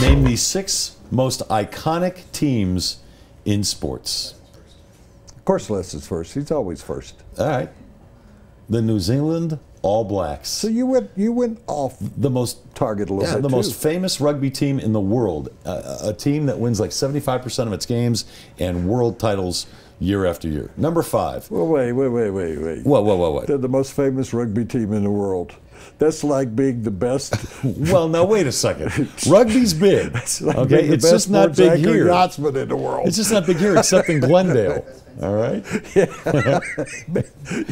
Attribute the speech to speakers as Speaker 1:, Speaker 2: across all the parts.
Speaker 1: Name the 6 most iconic teams in sports.
Speaker 2: Of course, Les is first. He's always first.
Speaker 1: All right. The New Zealand All Blacks.
Speaker 2: So you went off
Speaker 1: the most
Speaker 2: target a little bit.
Speaker 1: The most famous rugby team in the world. A team that wins like 75% of its games and world titles year after year. Number 5.
Speaker 2: Well, wait.
Speaker 1: What?
Speaker 2: They're the most famous rugby team in the world. That's like being the best.
Speaker 1: Well, now wait a second. Rugby's big.
Speaker 2: Like
Speaker 1: okay, it's just not big here.
Speaker 2: Yachtsman in the world.
Speaker 1: It's just not big here, except in Glendale. All right.
Speaker 2: Yeah.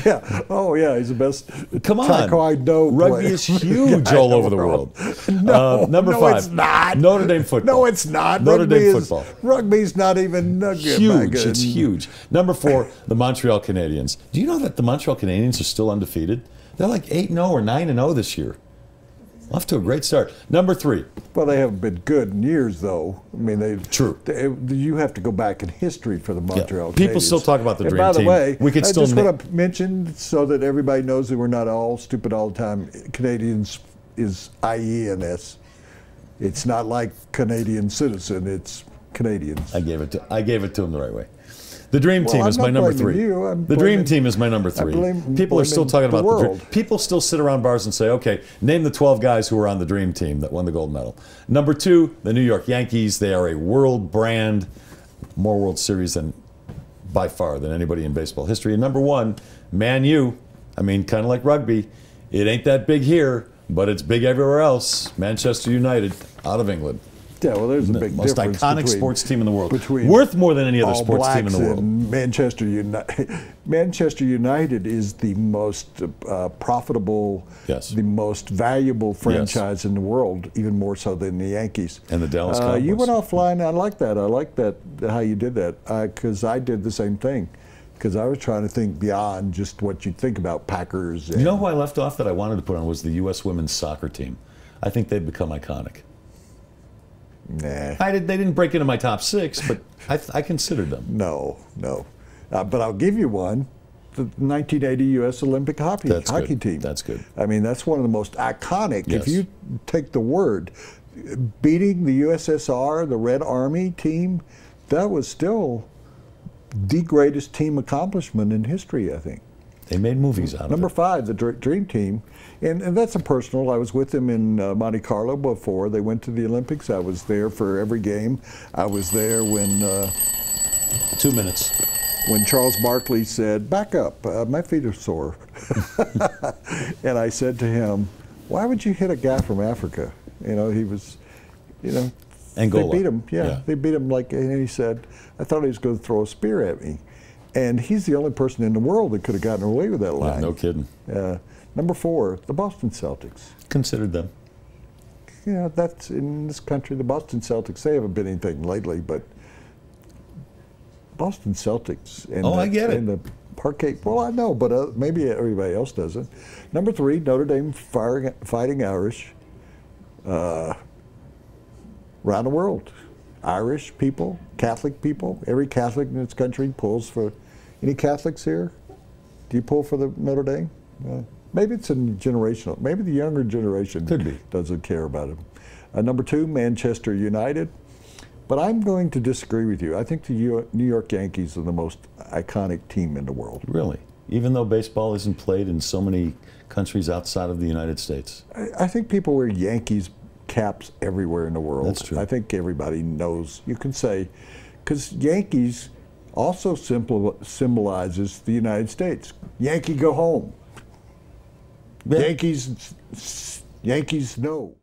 Speaker 2: Yeah. Oh, yeah. He's the best.
Speaker 1: Come on.
Speaker 2: Taekwondo
Speaker 1: Rugby is huge all over the world.
Speaker 2: No,
Speaker 1: number 5.
Speaker 2: It's not.
Speaker 1: Notre Dame football.
Speaker 2: No, it's not.
Speaker 1: Notre Dame football.
Speaker 2: Rugby's not even
Speaker 1: huge. It's huge. Number 4, the Montreal Canadiens. Do you know that the Montreal Canadiens are still undefeated? They're like 8-0 or 9-0 this year. Off to a great start. Number 3.
Speaker 2: Well, they haven't been good in years, though. I mean,
Speaker 1: True.
Speaker 2: You have to go back in history for the Montreal Canadiens.
Speaker 1: People still talk about the dream team.
Speaker 2: By the way,
Speaker 1: we could
Speaker 2: I
Speaker 1: still
Speaker 2: just want to mention, so that everybody knows that we're not all stupid all the time, Canadians is IENS. It's not like Canadian citizen. It's Canadians.
Speaker 1: I gave it to him the right way. The dream team is my number 3. The dream team is my number 3. People are still talking about the dream. People still sit around bars and say, okay, name the 12 guys who were on the dream team that won the gold medal. Number 2, the New York Yankees. They are a world brand, more World Series than by far than anybody in baseball history. And number 1, Man U. I mean, kind of like rugby. It ain't that big here, but it's big everywhere else. Manchester United, out of England.
Speaker 2: Yeah, well, there's a big
Speaker 1: most
Speaker 2: difference
Speaker 1: iconic sports team in the world.
Speaker 2: Between
Speaker 1: worth more than any other sports team in the world.
Speaker 2: Manchester United. Manchester United is the most profitable, the most valuable franchise in the world, even more so than the Yankees.
Speaker 1: And the Dallas Cowboys.
Speaker 2: You went offline. I like that. I like that how you did that, because I did the same thing. Because I was trying to think beyond just what you think about Packers.
Speaker 1: You know who I left off that I wanted to put on was the U.S. women's soccer team. I think they've become iconic.
Speaker 2: Nah.
Speaker 1: They didn't break into my top 6, but I considered them.
Speaker 2: No. But I'll give you one. The 1980 U.S. Olympic hockey team.
Speaker 1: That's good.
Speaker 2: I mean, that's one of the most iconic.
Speaker 1: Yes.
Speaker 2: If you take the word, beating the USSR, the Red Army team, that was still the greatest team accomplishment in history, I think.
Speaker 1: They made movies out of it.
Speaker 2: Number 5, the Dream Team. And that's a personal. I was with them in Monte Carlo before they went to the Olympics. I was there for every game. I was there when
Speaker 1: 2 minutes.
Speaker 2: When Charles Barkley said, "Back up, my feet are sore." And I said to him, "Why would you hit a guy from Africa?" You know, he was,
Speaker 1: Angola.
Speaker 2: They beat him. Yeah, they beat him and he said, "I thought he was going to throw a spear at me." And he's the only person in the world that could have gotten away with that line.
Speaker 1: Yeah, no kidding.
Speaker 2: Number 4, the Boston Celtics.
Speaker 1: Considered them.
Speaker 2: Yeah, that's in this country. The Boston Celtics, they haven't been anything lately, but Boston Celtics. And
Speaker 1: I get it.
Speaker 2: And the parquet. Well, I know, but maybe everybody else doesn't. Number 3, Notre Dame Fighting Irish. Around the world. Irish people, Catholic people. Every Catholic in this country pulls for. Any Catholics here? Do you pull for the Notre Dame? Maybe it's a generational. Maybe the younger generation doesn't care about it. Number 2, Manchester United. But I'm going to disagree with you. I think the New York Yankees are the most iconic team in the world.
Speaker 1: Really? Even though baseball isn't played in so many countries outside of the United States?
Speaker 2: I think people wear Yankees caps everywhere in the world.
Speaker 1: That's true.
Speaker 2: I think everybody knows. You can say, because Yankees also symbolizes the United States. Yankee, go home. Yeah. Yankees, no.